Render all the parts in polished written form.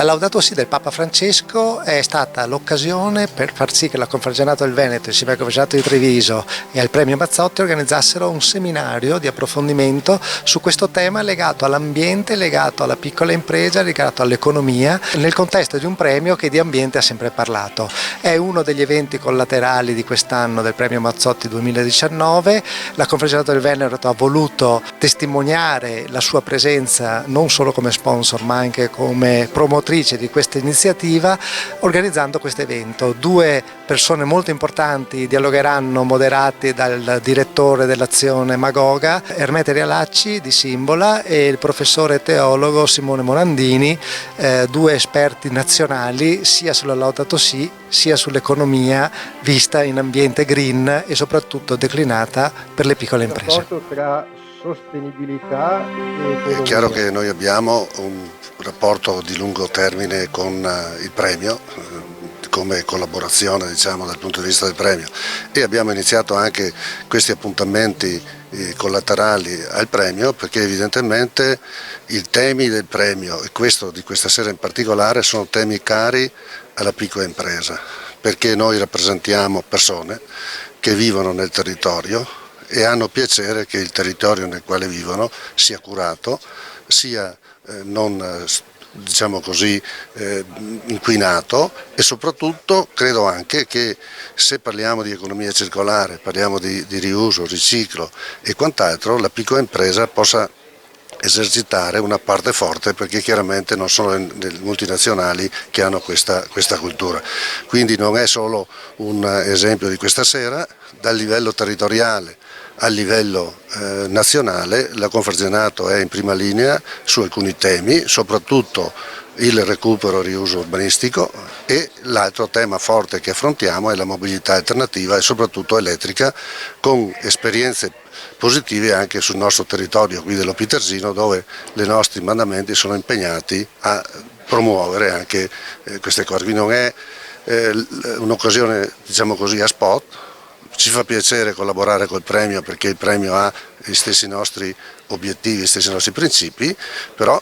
La Laudato Si del Papa Francesco è stata l'occasione per far sì che la Confartigianato del Veneto, insieme al Confartigianato di Treviso e al Premio Mazzotti organizzassero un seminario di approfondimento su questo tema legato all'ambiente, legato alla piccola impresa, legato all'economia, nel contesto di un premio che di ambiente ha sempre parlato. È uno degli eventi collaterali di quest'anno del Premio Mazzotti 2019. La Confartigianato del Veneto ha voluto testimoniare la sua presenza non solo come sponsor ma anche come promotrice di questa iniziativa organizzando questo evento. Due persone molto importanti dialogheranno, moderati dal direttore dell'azione Magoga, Ermete Realacci di Simbola, e il professore teologo Simone Morandini, due esperti nazionali sia sulla Laudato Si sia sull'economia vista in ambiente green e soprattutto declinata per le piccole imprese. Tra sostenibilità e economia. È chiaro che noi abbiamo un rapporto di lungo termine con il premio, come collaborazione diciamo dal punto di vista del premio, e abbiamo iniziato anche questi appuntamenti collaterali al premio perché evidentemente i temi del premio, e questo di questa sera in particolare, sono temi cari alla piccola impresa, perché noi rappresentiamo persone che vivono nel territorio e hanno piacere che il territorio nel quale vivono sia curato, sia non diciamo così inquinato, e soprattutto credo anche che se parliamo di economia circolare, parliamo di riuso, riciclo e quant'altro, la piccola impresa possa esercitare una parte forte, perché chiaramente non sono le multinazionali che hanno questa cultura. Quindi non è solo un esempio di questa sera, dal livello territoriale al livello nazionale la Confartigianato è in prima linea su alcuni temi, soprattutto il recupero e riuso urbanistico, e l'altro tema forte che affrontiamo è la mobilità alternativa e soprattutto elettrica, con esperienze positive anche sul nostro territorio qui dello Pitersino, dove i nostri mandamenti sono impegnati a promuovere anche queste cose. Quindi non è un'occasione diciamo così a spot. Ci fa piacere collaborare col premio perché il premio ha gli stessi nostri obiettivi, gli stessi nostri principi, però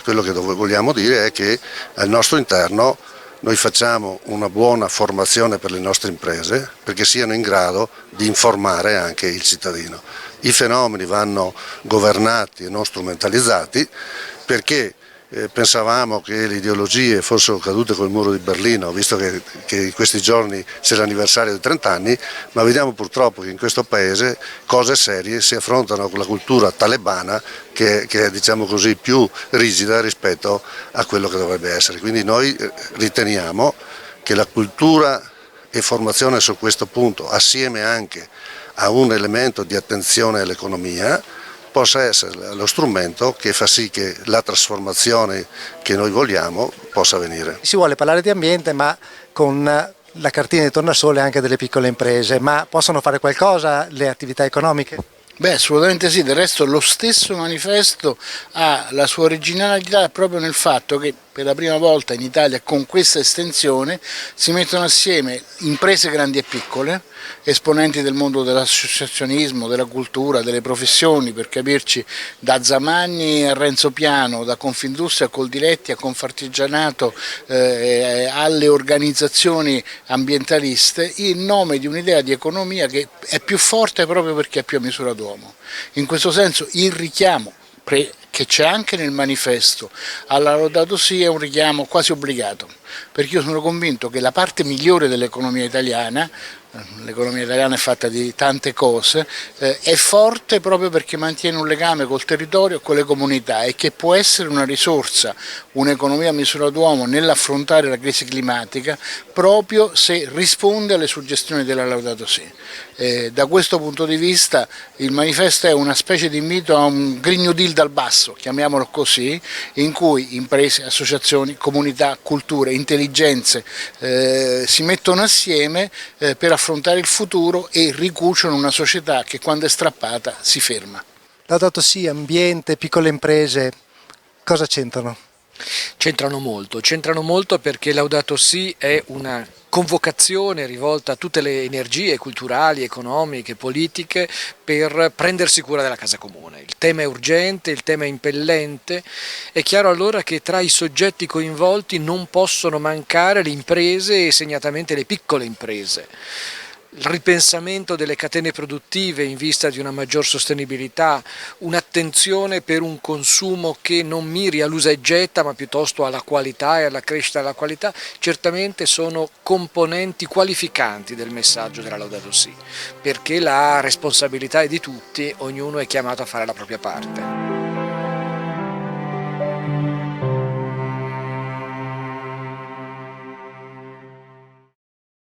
quello che vogliamo dire è che al nostro interno noi facciamo una buona formazione per le nostre imprese perché siano in grado di informare anche il cittadino. I fenomeni vanno governati e non strumentalizzati, perché pensavamo che le ideologie fossero cadute col muro di Berlino, visto che in questi giorni c'è l'anniversario dei 30 anni, ma vediamo purtroppo che in questo paese cose serie si affrontano con la cultura talebana che è diciamo così più rigida rispetto a quello che dovrebbe essere. Quindi noi riteniamo che la cultura e formazione su questo punto, assieme anche a un elemento di attenzione all'economia, possa essere lo strumento che fa sì che la trasformazione che noi vogliamo possa avvenire. Si vuole parlare di ambiente ma con la cartina di tornasole anche delle piccole imprese, ma possono fare qualcosa le attività economiche? Beh, assolutamente sì, del resto lo stesso manifesto ha la sua originalità proprio nel fatto che per la prima volta in Italia con questa estensione si mettono assieme imprese grandi e piccole, esponenti del mondo dell'associazionismo, della cultura, delle professioni, per capirci, da Zamagni a Renzo Piano, da Confindustria a Coldiretti a Confartigianato alle organizzazioni ambientaliste, in nome di un'idea di economia che è più forte proprio perché è più a misura d'uomo. In questo senso il richiamo che c'è anche nel manifesto alla Laudato Si è un richiamo quasi obbligato, perché io sono convinto che la parte migliore dell'economia italiana, l'economia italiana è fatta di tante cose, è forte proprio perché mantiene un legame col territorio e con le comunità, e che può essere una risorsa, un'economia a misura d'uomo nell'affrontare la crisi climatica proprio se risponde alle suggestioni della Laudato Si. Da questo punto di vista il manifesto è una specie di invito a un Green New Deal dal basso, chiamiamolo così, in cui imprese, associazioni, comunità, culture, intelligenze si mettono assieme per affrontare il futuro e ricuciono una società che quando è strappata si ferma. Laudato Si, ambiente, piccole imprese, cosa c'entrano? C'entrano molto perché Laudato Si è una convocazione rivolta a tutte le energie culturali, economiche, politiche per prendersi cura della casa comune. Il tema è urgente, il tema è impellente, è chiaro allora che tra i soggetti coinvolti non possono mancare le imprese e segnatamente le piccole imprese. Il ripensamento delle catene produttive in vista di una maggior sostenibilità, un'attenzione per un consumo che non miri all'usa e getta ma piuttosto alla qualità e alla crescita della qualità, certamente sono componenti qualificanti del messaggio della Laudato Si, perché la responsabilità è di tutti, ognuno è chiamato a fare la propria parte.